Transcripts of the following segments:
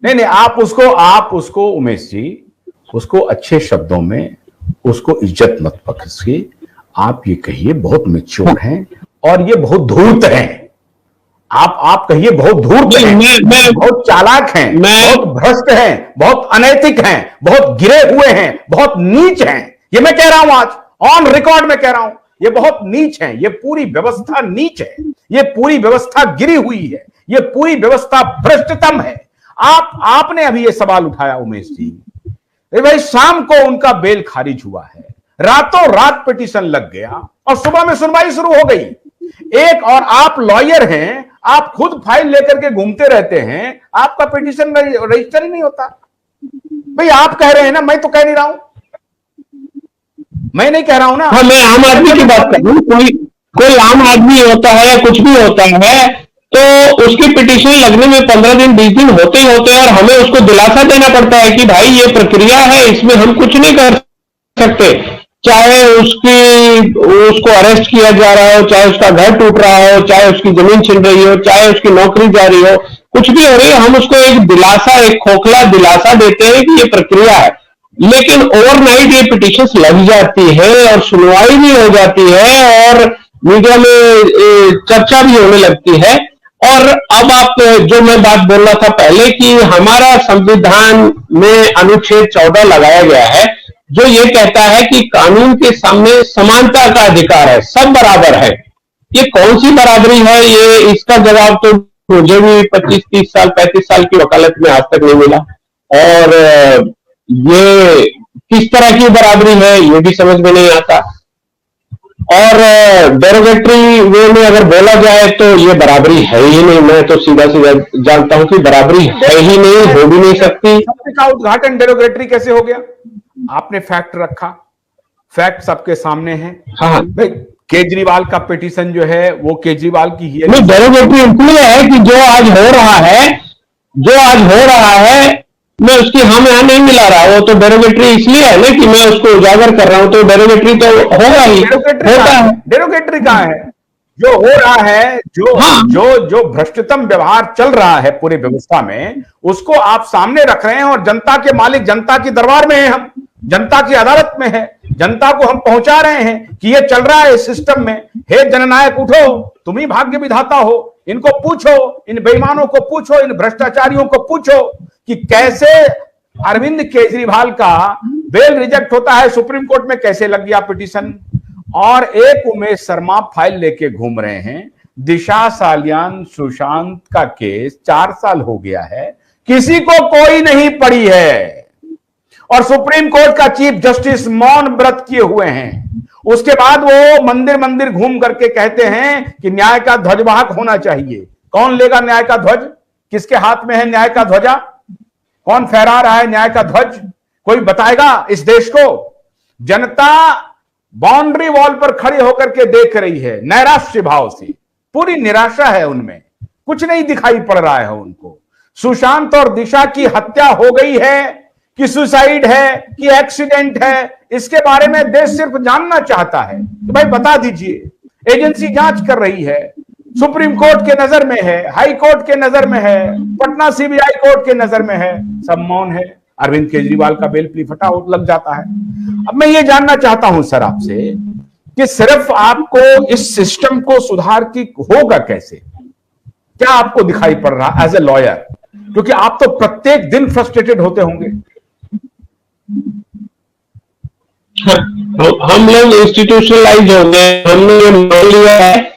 नहीं नहीं, आप उसको उमेश जी, उसको अच्छे शब्दों में उसको इज्जत मत बख्शिए। आप ये कहिए बहुत मैच्योर हैं और ये बहुत धूर्त हैं। आप कहिए बहुत धूर्त हैं, बहुत चालाक हैं, बहुत भ्रष्ट हैं, बहुत अनैतिक हैं, बहुत गिरे हुए हैं, बहुत नीच हैं। ये मैं कह रहा हूं, आज ऑन रिकॉर्ड में कह रहा हूं, ये बहुत नीच हैं। ये पूरी व्यवस्था नीच है, ये पूरी व्यवस्था गिरी हुई है, ये पूरी व्यवस्था भ्रष्टतम है। आपने अभी ये सवाल उठाया उमेश जी, भाई शाम को उनका बेल खारिज हुआ है, रातों रात पिटीशन लग गया और सुबह में सुनवाई शुरू हो गई। एक और आप लॉयर हैं, आप खुद फाइल लेकर के घूमते रहते हैं, आपका पिटीशन रजिस्टर ही नहीं होता। भाई आप कह रहे हैं ना, मैं तो कह नहीं रहा हूं, मैं नहीं कह रहा हूं ना। हाँ, मैं आम आदमी की बात कर रहा हूं। कोई आम आदमी होता है या कुछ भी होता है तो उसकी पिटीशन लगने में 15 दिन 20 दिन होते ही होते हैं और हमें उसको दिलासा देना पड़ता है कि भाई ये प्रक्रिया है, इसमें हम कुछ नहीं कर सकते। चाहे उसको अरेस्ट किया जा रहा हो, चाहे उसका घर टूट रहा हो, चाहे उसकी जमीन छिन रही हो, चाहे उसकी नौकरी जा रही हो, कुछ भी हो रही है, हम उसको एक दिलासा, एक खोखला दिलासा देते हैं कि ये प्रक्रिया है। लेकिन ओवरनाइट ये पिटीशंस लग जाती है और सुनवाई भी हो जाती है और मीडिया में चर्चा भी होने लगती है। और अब आप जो मैं बात बोल रहा था पहले कि हमारा संविधान में अनुच्छेद 14 लगाया गया है जो ये कहता है कि कानून के सामने समानता का अधिकार है, सब बराबर है। ये कौन सी बराबरी है, ये इसका जवाब तो मुझे भी 25-30 साल 35 साल की वकालत में आज तक नहीं मिला। और ये किस तरह की बराबरी है ये भी समझ में नहीं आता। और डेरोगेटरी वे में अगर बोला जाए तो ये बराबरी है ही नहीं। मैं तो सीधा सीधा जानता हूं कि बराबरी है ही नहीं, हो भी नहीं सकती। का उद्घाटन डेरोगेटरी कैसे हो गया? आपने फैक्ट रखा, फैक्ट सबके सामने है। हाँ भाई केजरीवाल का पिटीशन जो है वो केजरीवाल की ही नहीं, डेरोगेटरी इसलिए है कि जो आज हो रहा है मैं उसकी हम यहां नहीं मिला रहा। वो तो डेरोगेटरी इसलिए है ना कि मैं उसको उजागर कर रहा हूं, तो डेरोगेटरी तो होगा ही। डेरोगेटरी कहां है? जो हो रहा है, जो भ्रष्टतम व्यवहार चल रहा है पूरी व्यवस्था में, उसको आप सामने रख रहे हैं और जनता के मालिक, जनता की दरबार में है, हम जनता की अदालत में है, जनता को हम पहुंचा रहे हैं कि ये चल रहा है इस सिस्टम में। हे जननायक उठो, तुम ही भाग्य विधाता हो, इनको पूछो, इन बेईमानों को पूछो, इन भ्रष्टाचारियों को पूछो कि कैसे अरविंद केजरीवाल का बेल रिजेक्ट होता है, सुप्रीम कोर्ट में कैसे लग गया पिटीशन। और एक उमेश शर्मा फाइल लेके घूम रहे हैं। दिशा सालियान सुशांत का केस 4 साल हो गया है, किसी को कोई नहीं पड़ी है और सुप्रीम कोर्ट का चीफ जस्टिस मौन व्रत किए हुए हैं। उसके बाद वो मंदिर मंदिर घूम करके कहते हैं कि न्याय का ध्वजवाहक होना चाहिए। कौन लेगा न्याय का ध्वज? किसके हाथ में है न्याय का ध्वजा? कौन फहरा रहा है न्याय का ध्वज? कोई बताएगा इस देश को? जनता बाउंड्री वॉल पर खड़े होकर के देख रही है नैराश्य भाव से, पूरी निराशा है उनमें, कुछ नहीं दिखाई पड़ रहा है उनको। सुशांत और दिशा की हत्या हो गई है कि सुसाइड है कि एक्सीडेंट है, इसके बारे में देश सिर्फ जानना चाहता है। तो भाई बता दीजिए। एजेंसी जांच कर रही है, सुप्रीम कोर्ट के नजर में है, हाई कोर्ट के नजर में है, पटना सीबीआई कोर्ट के नजर में है, सब मौन है। अरविंद केजरीवाल का बेल फटा लग जाता है। अब मैं ये जानना चाहता हूं सर आपसे कि सिर्फ आपको इस सिस्टम को सुधार की होगा कैसे? क्या आपको दिखाई पड़ रहा एज ए लॉयर? क्योंकि आप तो प्रत्येक दिन फ्रस्ट्रेटेड होते होंगे। हम लोग इंस्टीट्यूशनलाइज हो गए, हमने ये मान लिया है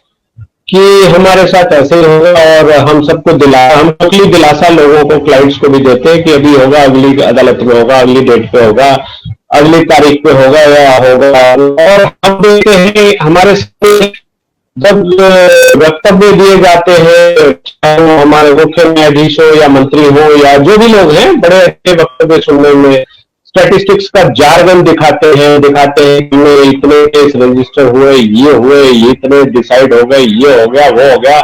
कि हमारे साथ ऐसे ही होगा और हम सबको हम नकली दिलासा लोगों को, क्लाइंट्स को भी देते हैं कि अभी होगा, अगली अदालत में होगा, अगली डेट पे होगा, अगली तारीख पे होगा या होगा। और हम देखते हैं हमारे जब वक्तव्य दिए जाते हैं, चाहे वो हमारे मुख्य न्यायाधीश हो या मंत्री हो या जो भी लोग हैं, बड़े अच्छे वक्तव्य सुनने में, स्टैटिस्टिक्स का जार्गन दिखाते हैं कि इतने केस रजिस्टर हुए, ये इतने डिसाइड हो गए, ये हो गया, वो हो गया।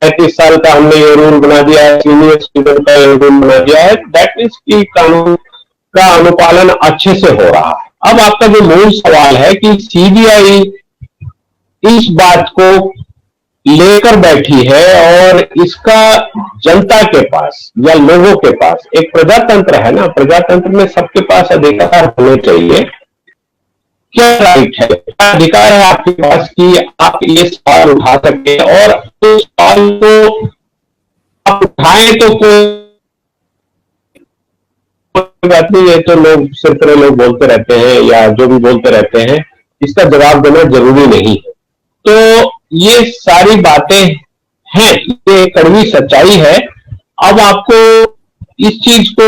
35 साल का हमने ये रूल बना दिया है, सीनियर सिटीजन का ये रूल बना दिया है। दैट मीन्स कि कानून का अनुपालन अच्छे से हो रहा है। अब आपका जो मूल सवाल है कि सीबीआई इस बात को लेकर बैठी है और इसका जनता के पास या लोगों के पास एक प्रजातंत्र है ना, प्रजातंत्र में सबके पास अधिकार होने चाहिए। क्या राइट है, क्या अधिकार है आपके पास कि आप ये सवाल उठा सके और उस सवाल को आप उठाएं तो कोई बात नहीं है, तो लोग सिर्फ लोग बोलते रहते हैं या जो भी बोलते रहते हैं, इसका जवाब देना जरूरी नहीं है। तो ये सारी बातें हैं, ये कड़वी सच्चाई है। अब आपको इस चीज को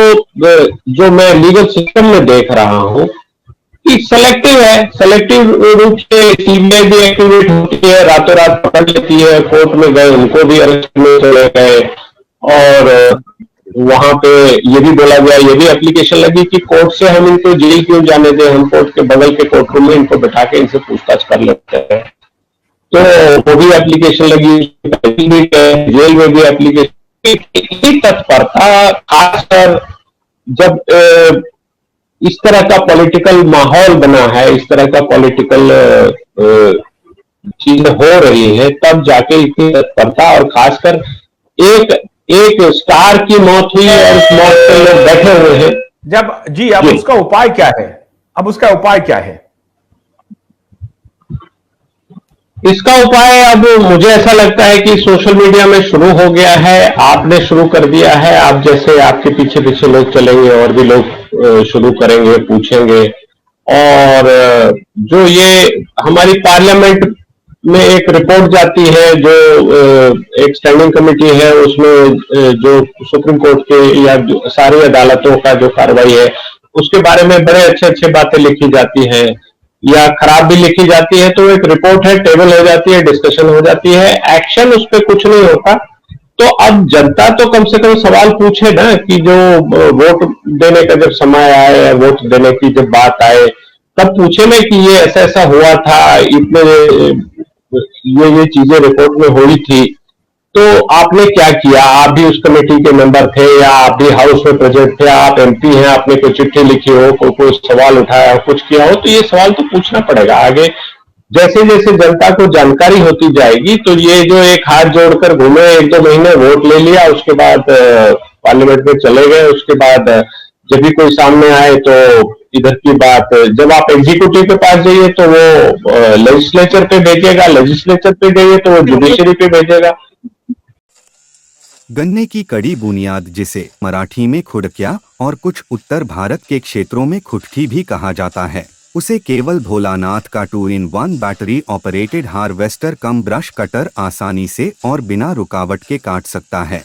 जो मैं लीगल सिस्टम में देख रहा हूं कि सेलेक्टिव है, सेलेक्टिव रूप से सीबीआई भी एक्टिवेट होती है, रातों रात पकड़ लेती है, कोर्ट में गए उनको भी अरेस्ट में चले गए और वहां पे ये भी बोला गया, ये भी एप्लीकेशन लगी कि कोर्ट से हम इनको जेल क्यों जाने दें, हम कोर्ट के बगल के कोर्ट रूम में इनको बैठा के इनसे पूछताछ कर लेते हैं। तो वो भी एप्लीकेशन लगी, जेल में भी एप्लीकेशन। तत्परता खासकर जब इस तरह का पॉलिटिकल माहौल बना है, इस तरह का पॉलिटिकल चीजें हो रही है, तब जाके इतनी तत्परता, और खासकर एक स्टार की मौत हुई और उस मौत पे लोग बैठे हुए हैं। जब जी अब उसका उपाय क्या है, अब उसका उपाय क्या है? इसका उपाय अब मुझे ऐसा लगता है कि सोशल मीडिया में शुरू हो गया है, आपने शुरू कर दिया है, आप जैसे आपके पीछे पीछे लोग चलेंगे और भी लोग शुरू करेंगे, पूछेंगे। और जो ये हमारी पार्लियामेंट में एक रिपोर्ट जाती है, जो एक स्टैंडिंग कमेटी है, उसमें जो सुप्रीम कोर्ट के या सारी अदालतों का जो कार्रवाई है उसके बारे में बड़े अच्छे अच्छे बातें लिखी जाती हैं या खराब भी लिखी जाती है। तो एक रिपोर्ट है, टेबल हो जाती है, डिस्कशन हो जाती है, एक्शन उस पर कुछ नहीं होता। तो अब जनता तो कम से कम सवाल पूछे ना कि जो वोट देने का जब समय आए, वोट देने की जब बात आए, तब पूछे ना कि ये ऐसा ऐसा हुआ था, इतने ये चीजें रिपोर्ट में हुई थी, तो आपने क्या किया? आप भी उस कमेटी के मेंबर थे या आप भी हाउस में प्रेजेंट थे, आप एमपी हैं, आपने कोई चिट्ठी लिखी हो, कोई सवाल उठाया हो, कुछ किया हो, तो ये सवाल तो पूछना पड़ेगा। आगे जैसे जैसे जनता को जानकारी होती जाएगी, तो ये जो एक हाथ जोड़कर घूमे, 1-2 महीने वोट ले लिया, उसके बाद पार्लियामेंट में चले गए, उसके बाद जब भी कोई सामने आए तो इधर की बात, जब आप एग्जीक्यूटिव के पास जाइए तो वो लेजिस्लेचर पे भेजेगा, लेजिस्लेचर पे जाइए तो वो जुडिशरी पे भेजेगा। गन्ने की कड़ी बुनियाद, जिसे मराठी में खुडक्या और कुछ उत्तर भारत के क्षेत्रों में खुटकी भी कहा जाता है, उसे केवल भोलानाथ का 2-in-1 बैटरी ऑपरेटेड हार्वेस्टर कम ब्रश कटर आसानी से और बिना रुकावट के काट सकता है।